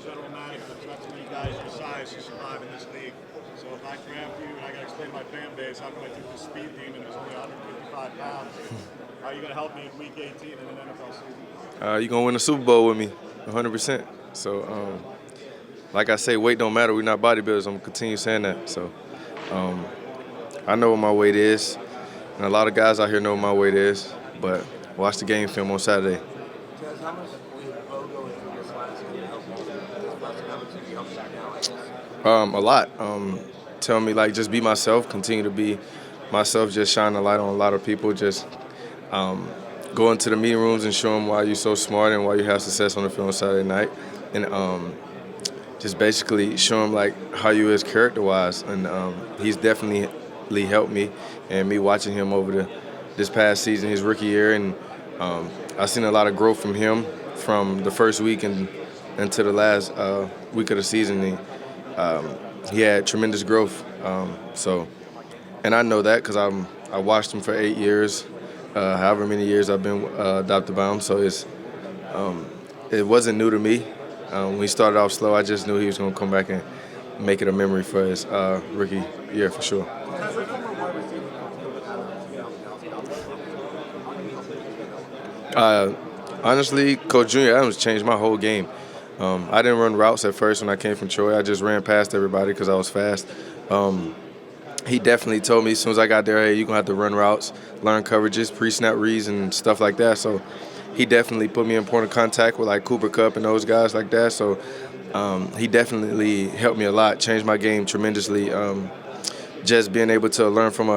general manager. There's not too many guys your size who survive in this league. So if I draft you and I got to explain to my fan base how come I took this speed demon who's only 155 pounds, how are you going to help me in Week 18 in an NFL season? You're going to win the Super Bowl with me, 100%. So, like I say, weight don't matter. We're not bodybuilders. I'm going to continue saying that. So, I know what my weight is, and a lot of guys out here know what my weight is, but watch the game film on Saturday. Tez, how much did Bo go into this last year to help you? How much did he help you now? A lot. Tell me, like, just be myself, continue to be myself, just shine a light on a lot of people, just go into the meeting rooms and show them why you're so smart and why you have success on the field on Saturday night. And just basically show him, like, how you is character-wise. And he's definitely helped me, and me watching him over this past season, his rookie year. And I've seen a lot of growth from him from the first week and into the last week of the season. He had tremendous growth. And I know that because I watched him for 8 years, however many years I've been adopted by him. So it wasn't new to me. When he started off slow, I just knew he was going to come back and make it a memory for his rookie year for sure. Honestly, Coach Junior Adams changed my whole game. I didn't run routes at first when I came from Troy. I just ran past everybody because I was fast. He definitely told me as soon as I got there, hey, you're going to have to run routes, learn coverages, pre-snap reads, and stuff like that. So he definitely put me in point of contact with, like, Cooper Kupp and those guys like that. So he definitely helped me a lot, changed my game tremendously. Just being able to learn from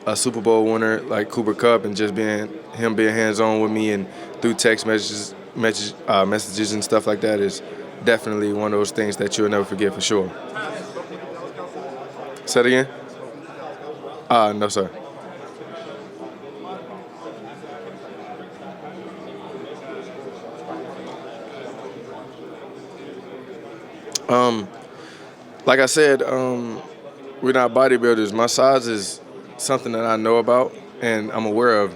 a Super Bowl winner like Cooper Kupp and just being hands-on with me and through text messages and stuff like that is definitely one of those things that you'll never forget for sure. Say it again? No, sir. Like I said, we're not bodybuilders. My size is something that I know about and I'm aware of,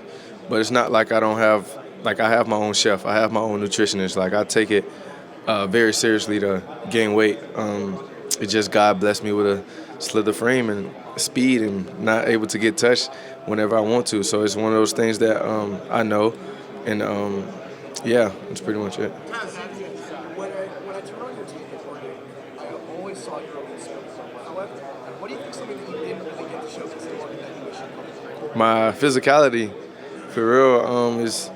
but it's not like I don't have, like, I have my own chef. I have my own nutritionist. Like, I take it very seriously to gain weight. It just God blessed me with a slither frame and speed and not able to get touched whenever I want to. So it's one of those things that I know, and yeah, that's pretty much it. When I turned on your tape before game, I always saw your own skill. However, what do you think something that you didn't really get to show because that you wish you could? My physicality, for real, is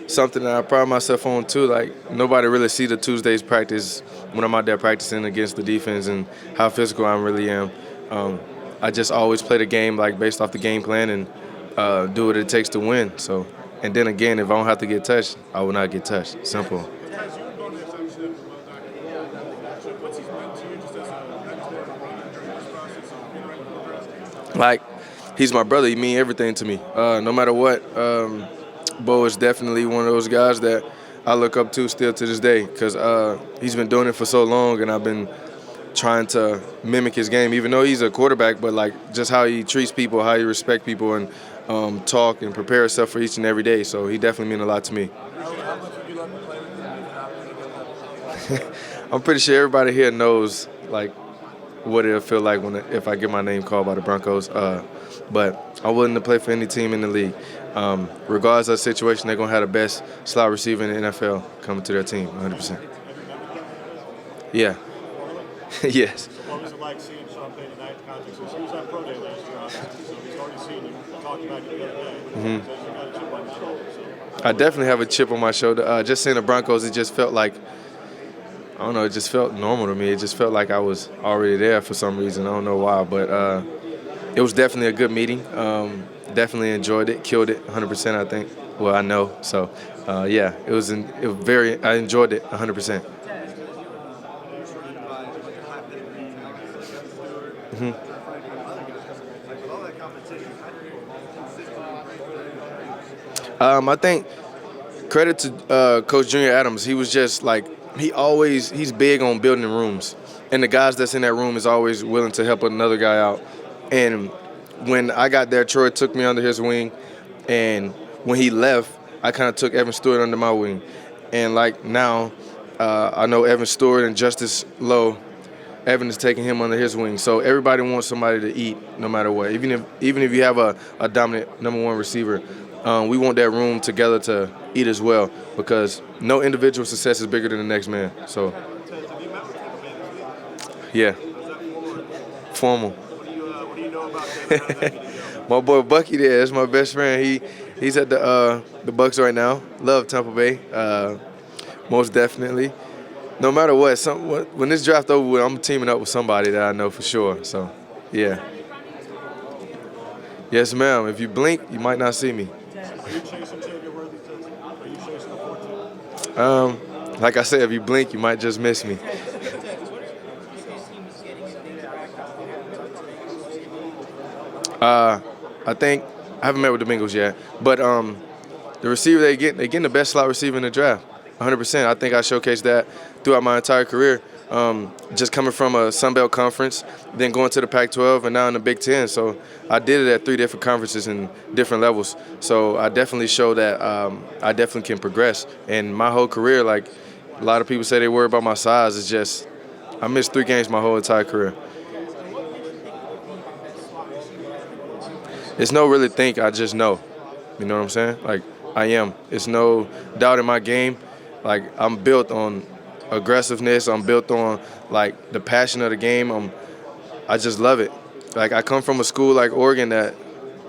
something that I pride myself on too. Like, nobody really see the Tuesdays practice when I'm out there practicing against the defense and how physical I really am. I just always play the game, like, based off the game plan and do what it takes to win. So, and then again, if I don't have to get touched, I will not get touched. Simple. Like, he's my brother. He means everything to me. No matter what, Bo is definitely one of those guys that I look up to still to this day because he's been doing it for so long, and I've been trying to mimic his game, even though he's a quarterback, but, like, just how he treats people, how he respects people, and talk and prepare himself for each and every day. So he definitely means a lot to me. I'm pretty sure everybody here knows, like, what it'll feel like if I get my name called by the Broncos. But I'm willing to play for any team in the league. Regardless of the situation, they're going to have the best slot receiver in the NFL coming to their team, 100%. Yeah. Yes. What was it like seeing Sean Payton tonight in context? He was on Pro Day last year, obviously, so he's already seen you, talked about you the other day. So you got a chip on your shoulder. So. I definitely have a chip on my shoulder. Just seeing the Broncos, it just felt like, I don't know, it just felt normal to me. It just felt like I was already there for some reason. I don't know why, but it was definitely a good meeting. Definitely enjoyed it, killed it 100%, I think. Well, I know. So, yeah, it was very, I enjoyed it 100%. I think credit to Coach Junior Adams. He was just like, he's big on building rooms. And the guys that's in that room is always willing to help another guy out. And when I got there, Troy took me under his wing. And when he left, I kind of took Evan Stewart under my wing. And, like, now I know Evan Stewart and Justice Lowe. Evan is taking him under his wing. So everybody wants somebody to eat no matter what. Even if you have a dominant number one receiver, we want that room together to eat as well because no individual success is bigger than the next man. So, yeah, formal. What do you know about them? How did that meeting go? My boy Bucky there, that's my best friend. He's at the Bucks right now. Love Tampa Bay, most definitely. No matter what, when this draft over with, I'm teaming up with somebody that I know for sure. So, yeah. Yes, ma'am. If you blink, you might not see me. Are you chasing Xavier Worthy, Tez? Are you chasing the 14? Like I said, if you blink, you might just miss me. I think I haven't met with the Bengals yet, but the receiver they're getting the best slot receiver in the draft. 100%. I think I showcased that throughout my entire career. Just coming from a Sun Belt conference, then going to the Pac-12, and now in the Big Ten. So I did it at 3 different conferences in different levels. So I definitely show that I definitely can progress. And my whole career, like a lot of people say they worry about my size, it's just I missed 3 games my whole entire career. It's no really think, I just know. You know what I'm saying? Like, I am. It's no doubt in my game. Like, I'm built on aggressiveness. I'm built on, like, the passion of the game. I just love it. Like, I come from a school like Oregon that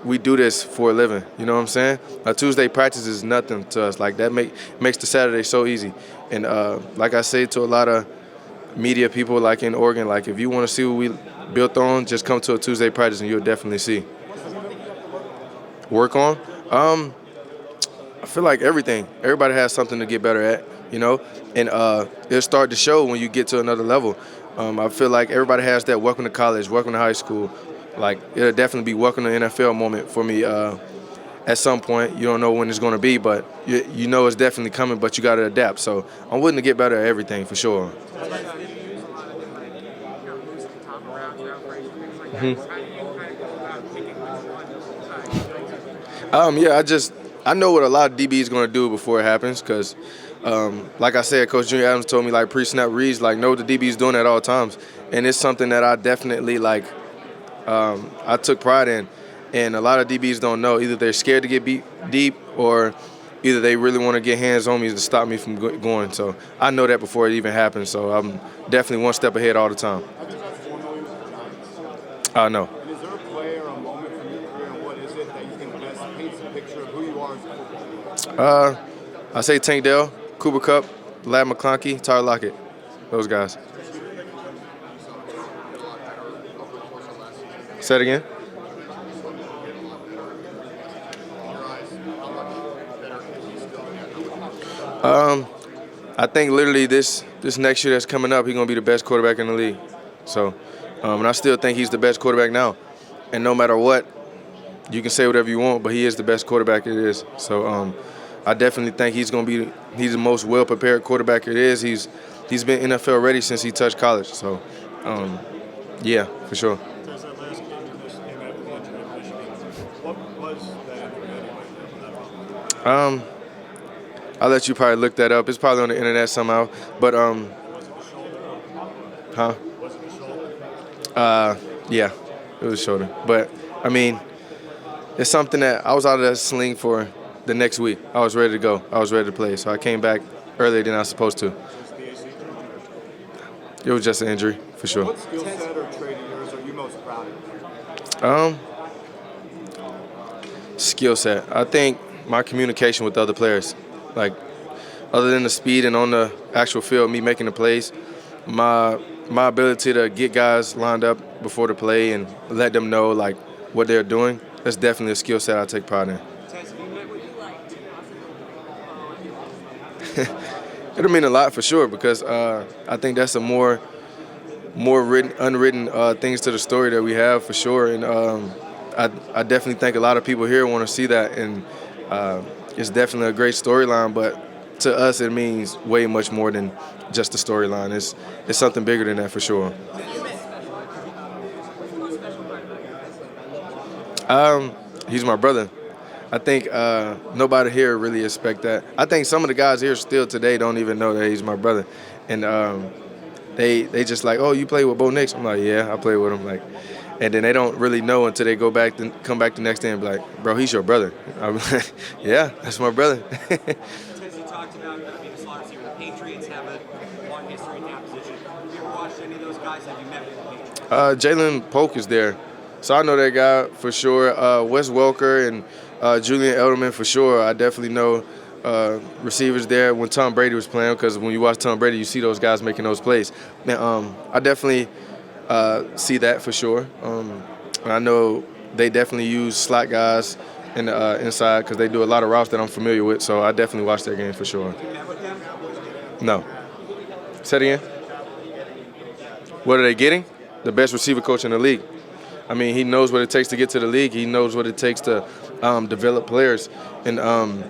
we do this for a living. You know what I'm saying? A Tuesday practice is nothing to us. Like, that makes the Saturday so easy. And like I say to a lot of media people, like in Oregon, like, if you want to see what we built on, just come to a Tuesday practice and you'll definitely see. Work on? I feel like everything. Everybody has something to get better at, you know? And it'll start to show when you get to another level. I feel like everybody has that welcome to college, welcome to high school. Like, it'll definitely be welcome to NFL moment for me at some point. You don't know when it's going to be, but you know it's definitely coming, but you got to adapt. So I'm willing to get better at everything for sure. I know what a lot of DB is going to do before it happens because, like I said, Coach Junior Adams told me, like, pre-snap reads, like, know what the DB is doing at all times. And it's something that I definitely, like, I took pride in. And a lot of DBs don't know. Either they're scared to get beat deep or either they really want to get hands on me to stop me from going. So I know that before it even happens. So I'm definitely one step ahead all the time. Have you got formally with the Giants? No. And is there a play or a moment from your career, and what is it that you think best paints a picture of who you are as a footballer? I say Tank Dell, Cooper Kupp, Lad McConkey, Tyler Lockett. Those guys. Say it again. I think literally this next year that's coming up, he's going to be the best quarterback in the league. So, and I still think he's the best quarterback now. And no matter what, you can say whatever you want, but he is the best quarterback it is. So I definitely think he's the most well-prepared quarterback it is. He's been NFL ready since he touched college. So, yeah, for sure. Tez, that last game you missed came after the injury in Michigan. What was that injury anyway? I'll let you probably look that up. It's probably on the internet somehow. But, Was it the shoulder? huh? Was it the shoulder? Yeah, it was shoulder. But, I mean, it's something that I was out of that sling for the next week. I was ready to go. I was ready to play. So I came back earlier than I was supposed to. Just the AC joint? It was just an injury, for sure. What skill set or trait of yours are you most proud of? Skill set. I think my communication with other players. Like, other than the speed and on the actual field, me making the plays, my ability to get guys lined up before the play and let them know, like, what they're doing, that's definitely a skill set I take pride in. It'll mean a lot for sure because I think that's a more unwritten things to the story that we have for sure. And I definitely think a lot of people here want to see that. And it's definitely a great storyline, but to us it means way much more than just the storyline. It's something bigger than that for sure. He's my brother. I think nobody here really expect that. I think some of the guys here still today don't even know that he's my brother, and they just like, oh, you play with Bo Nix? I'm like, yeah, I play with him. Like, and then they don't really know until they come back the next day and be like, bro, he's your brother. I'm like, yeah, that's my brother. Tez, you talked about being a slot receiver. The Patriots have a long history in that position. Have you ever watched any of those guys? Have you met with the Patriots? Jalen Polk is there, so I know that guy for sure. Wes Welker and Julian Edelman for sure. I definitely know receivers there when Tom Brady was playing, because when you watch Tom Brady, you see those guys making those plays. Now, I definitely see that for sure. I know they definitely use slot guys in the inside because they do a lot of routes that I'm familiar with, so I definitely watch their game for sure. You met with them? No. Say it again. What are they getting? The best receiver coach in the league. I mean, he knows what it takes to get to the league. He knows what it takes to develop players. And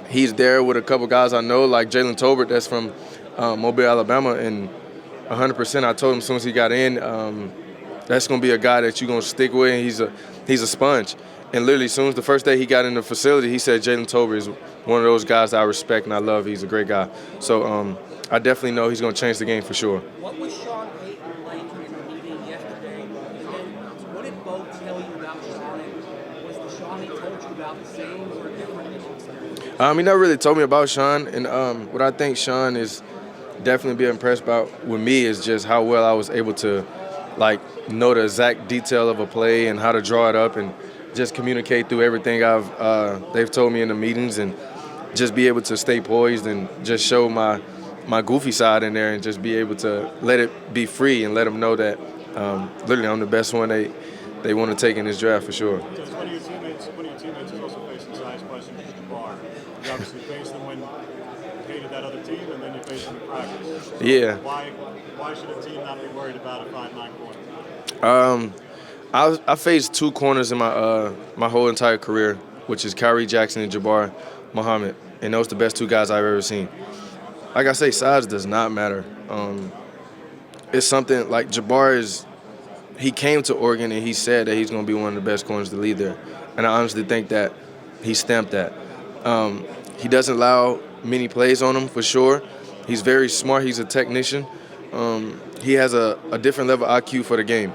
he's there with a couple guys I know, like Jalen Tolbert, that's from Mobile, Alabama. And 100%, I told him as soon as he got in, that's going to be a guy that you're going to stick with. And he's a sponge. And literally, as soon as the first day he got in the facility, he said Jalen Tolbert is one of those guys I respect and I love. He's a great guy. So I definitely know he's going to change the game for sure. What was Sean Payton like in the meeting yesterday? And then what did Bo tell you about Sean? Was the Sean he told you about the same or different than experience? He never really told me about Sean. And what I think Sean is definitely be impressed about with me is just how well I was able to, like, know the exact detail of a play and how to draw it up and just communicate through everything they've told me in the meetings, and just be able to stay poised and just show my goofy side in there and just be able to let it be free and let them know that literally I'm the best one they want to take in this draft for sure. Because one of your teammates is also facing size questions as Jabbar. You obviously faced them when you hated that other team, and then you faced them in practice. So Yeah. Why should a team not be worried about a 5'9" corner? I faced two corners in my whole entire career, which is Kyrie Jackson and Jabbar Muhammad, and those are the best two guys I've ever seen. Like I say, size does not matter. It's something like he came to Oregon and he said that he's going to be one of the best corners to lead there, and I honestly think that he stamped that. He doesn't allow many plays on him for sure. He's very smart. He's a technician. He has a different level of IQ for the game,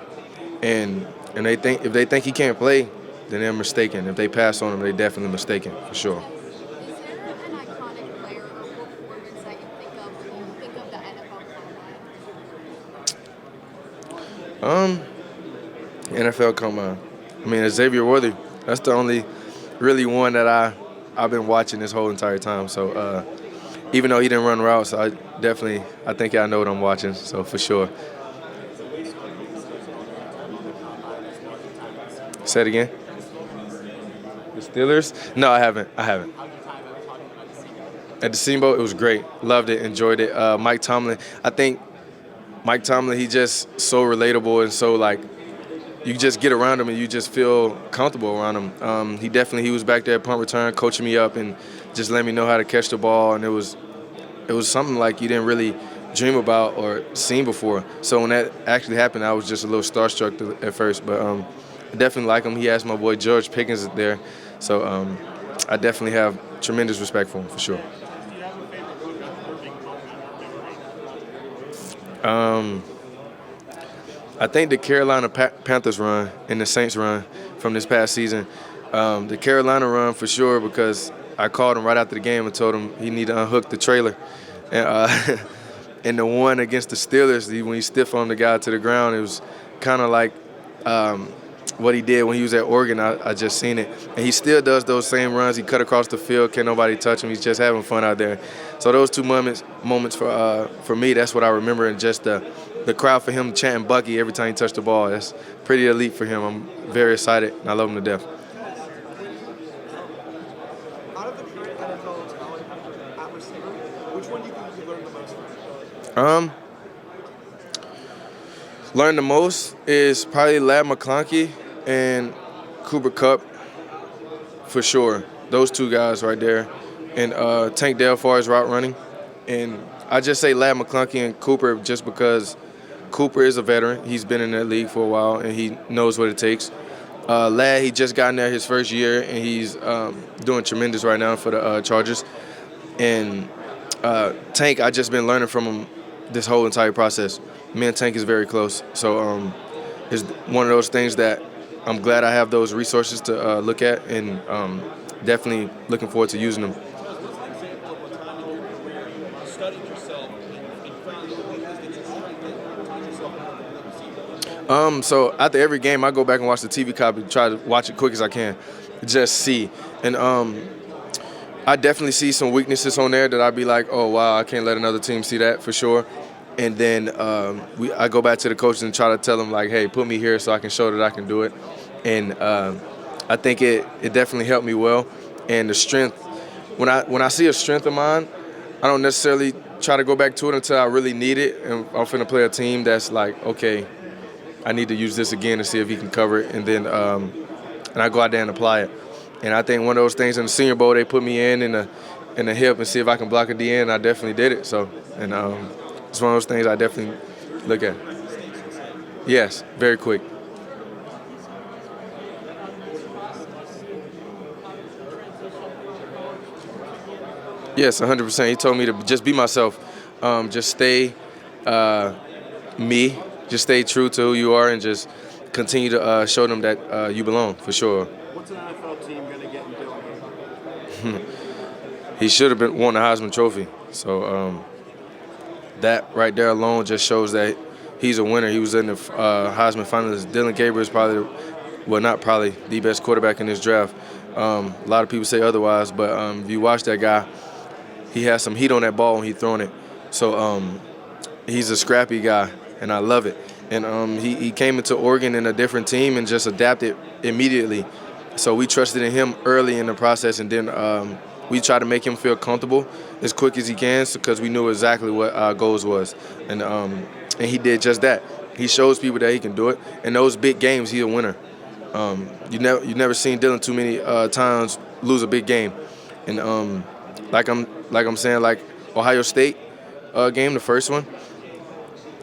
and if they think he can't play, then they're mistaken. If they pass on him, they're definitely mistaken for sure. Is there an iconic player or performance that you think of when you think of the NFL Combine? NFL Combine. I mean, Xavier Worthy. That's the only really one that I've been watching this whole entire time. So even though he didn't run routes, I think I know what I'm watching. So for sure. Say it again. The Steelers? No, I haven't. At the Steamboat, it was great. Loved it, enjoyed it. Mike Tomlin, I think Mike Tomlin, he just so relatable and so, like, you just get around him and you just feel comfortable around him. He was back there at punt return, coaching me up and just letting me know how to catch the ball, and it was something like you didn't really dream about or seen before. So when that actually happened, I was just a little starstruck at first, but I definitely like him. He asked my boy George Pickens there, so I definitely have tremendous respect for him for sure. Do you have a favorite working I think the Carolina Panthers run and the Saints run from this past season. The Carolina run for sure, because I called him right after the game and told him he needed to unhook the trailer. And and the one against the Steelers, when he stiff-armed the guy to the ground, it was kind of like what he did when he was at Oregon. I just seen it. And he still does those same runs. He cut across the field. Can't nobody touch him. He's just having fun out there. So those two moments for me, that's what I remember. And just the crowd for him chanting Bucky every time he touched the ball. That's pretty elite for him. I'm very excited, and I love him to death. Out of the current NFL talent at receiver, which one do you think you learned the most from? Learned the most is probably Lad McConkey and Cooper Kupp, for sure. Those two guys right there. And Tank Dell as far as route running. And I just say Lad McConkey and Cooper just because Cooper is a veteran. He's been in that league for a while, and he knows what it takes. lad. He just got in there his first year, and he's doing tremendous right now for the Chargers. And Tank, I just been learning from him this whole entire process. Me and Tank is very close, so it's one of those things that I'm glad I have those resources to look at, and definitely looking forward to using them. What's an example of a time in your career you studied yourself and found the weakness that you strengthened, taught yourself more than the receiver? So after every game, I go back and watch the TV copy, try to watch it quick as I can, just see. And I definitely see some weaknesses on there that I'd be like, oh, wow, I can't let another team see that for sure. And then I go back to the coaches and try to tell them, like, hey, put me here so I can show that I can do it. And I think it definitely helped me well. And the strength, when I see a strength of mine, I don't necessarily try to go back to it until I really need it. And I'm finna play a team that's like, okay, I need to use this again to see if he can cover it. And then and I go out there and apply it. And I think one of those things in the Senior Bowl, they put me in the hip and see if I can block at the end. I definitely did it. So, and it's one of those things I definitely look at. Yes, very quick. Yes, 100%. He told me to just be myself, just stay me, just stay true to who you are, and just continue to show them that you belong, for sure. What's an NFL team going to get in Dylan? He should have won the Heisman Trophy. So that right there alone just shows that he's a winner. He was in the Heisman finalists. Dylan Gabriel is probably, well, not probably, the best quarterback in this draft. A lot of people say otherwise, but if you watch that guy, he has some heat on that ball when he's throwing it. So he's a scrappy guy, and I love it. And he came into Oregon in a different team and just adapted immediately. So we trusted in him early in the process, and then we tried to make him feel comfortable as quick as he can because we knew exactly what our goals was. And he did just that. He shows people that he can do it. In those big games, he's a winner. You never seen Dylan too many times lose a big game. And like I'm saying, like Ohio State game, the first one,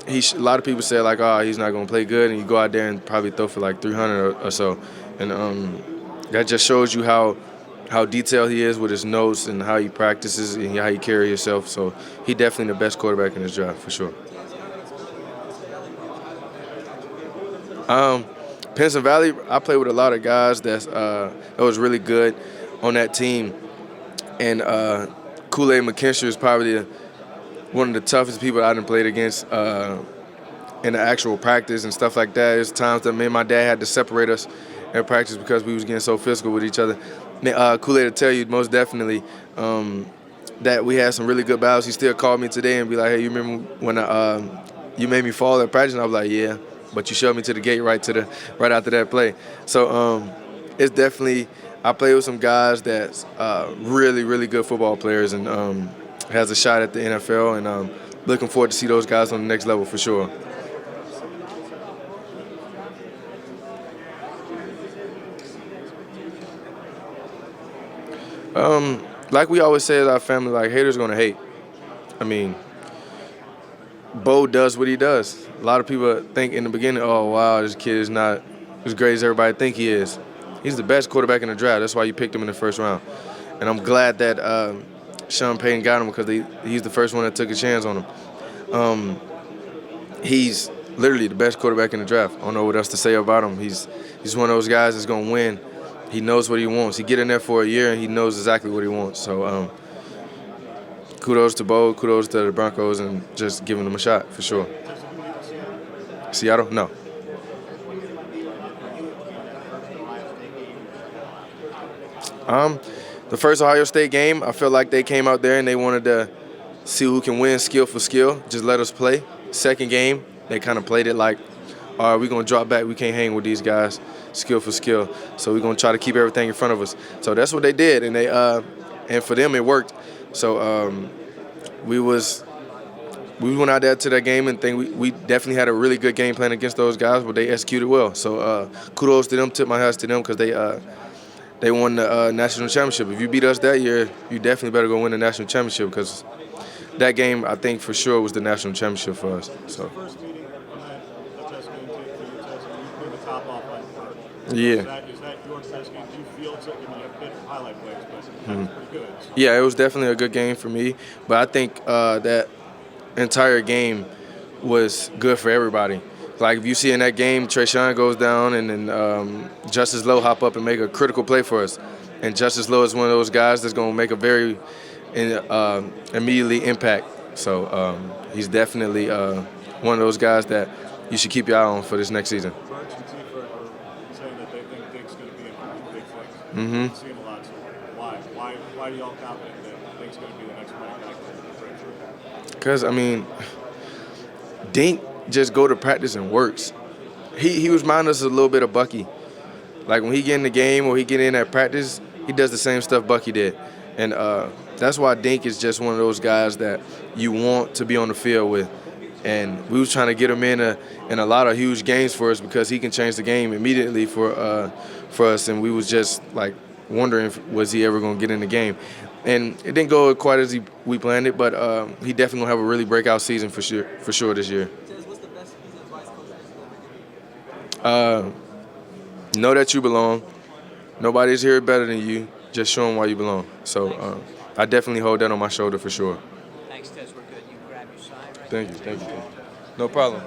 a lot of people say like, oh, he's not going to play good, and you go out there and probably throw for like 300 or so. And that just shows you how detailed he is with his notes and how he practices and how he carries himself. So he definitely the best quarterback in this draft for sure. Penson Valley, I played with a lot of guys that was really good on that team. And Kool-Aid McKinstry is probably one of the toughest people I done played against in the actual practice and stuff like that. There's times that me and my dad had to separate us in practice because we was getting so physical with each other. Kool-Aid will tell you most definitely that we had some really good battles. He still called me today and be like, hey, you remember when you made me fall at practice? And I was like, yeah, but you shoved me to the gate right after that play. So it's definitely, I play with some guys that's really, really good football players and has a shot at the NFL, and looking forward to see those guys on the next level for sure. Like we always say as our family, like, haters gonna hate. I mean, Bo does what he does. A lot of people think in the beginning, oh, wow, this kid is not as great as everybody think he is. He's the best quarterback in the draft. That's why you picked him in the first round. And I'm glad that Sean Payton got him because he's the first one that took a chance on him. He's literally the best quarterback in the draft. I don't know what else to say about him. He's one of those guys that's going to win. He knows what he wants. He get in there for a year, and he knows exactly what he wants. So kudos to Bo, kudos to the Broncos, and just giving them a shot for sure. Seattle? No. The first Ohio State game, I felt like they came out there and they wanted to see who can win skill for skill, just let us play. Second game, they kind of played it like, all right, we're going to drop back. We can't hang with these guys, skill for skill. So we're going to try to keep everything in front of us. So that's what they did, and and for them it worked. So we went out there to that game and think we definitely had a really good game plan against those guys, but they executed well. So kudos to them, tip my hats to them because they won the national championship. If you beat us that year, you definitely better go win the national championship because that game, I think, for sure was the national championship for us. So. First meeting, that's just going to take for you, Tez. You blew the top off on court. Yeah. Is that your best game? Do you feel it's? I mean, you have been highlight plays, but that's pretty good. So. Yeah, it was definitely a good game for me, but I think that entire game was good for everybody. Like if you see in that game, Trayshawn goes down and then Justice Lowe hop up and make a critical play for us. And Justice Lowe is one of those guys that's going to make a very immediately impact. So he's definitely one of those guys that you should keep your eye on for this next season. Birch and Tifa are saying that they think Dink's going to be in big things. Mm-hmm. See him a lot. So why are y'all confident that Dink's going to be the next running back for the franchise? Because, I mean, Dink just go to practice and works. He reminds us a little bit of Bucky. Like when he get in the game or he get in at practice, he does the same stuff Bucky did. And that's why Dink is just one of those guys that you want to be on the field with. And we was trying to get him in a lot of huge games for us because he can change the game immediately for us. And we was just like wondering if was he ever going to get in the game. And it didn't go quite as we planned it, but he definitely gonna have a really breakout season for sure this year. Tez, what's the best piece of advice Coach has ever given? Know that you belong. Nobody's here better than you. Just show them why you belong. So I definitely hold that on my shoulder for sure. Thanks, Tez. We're good. You grab your sign right Thank you. No problem.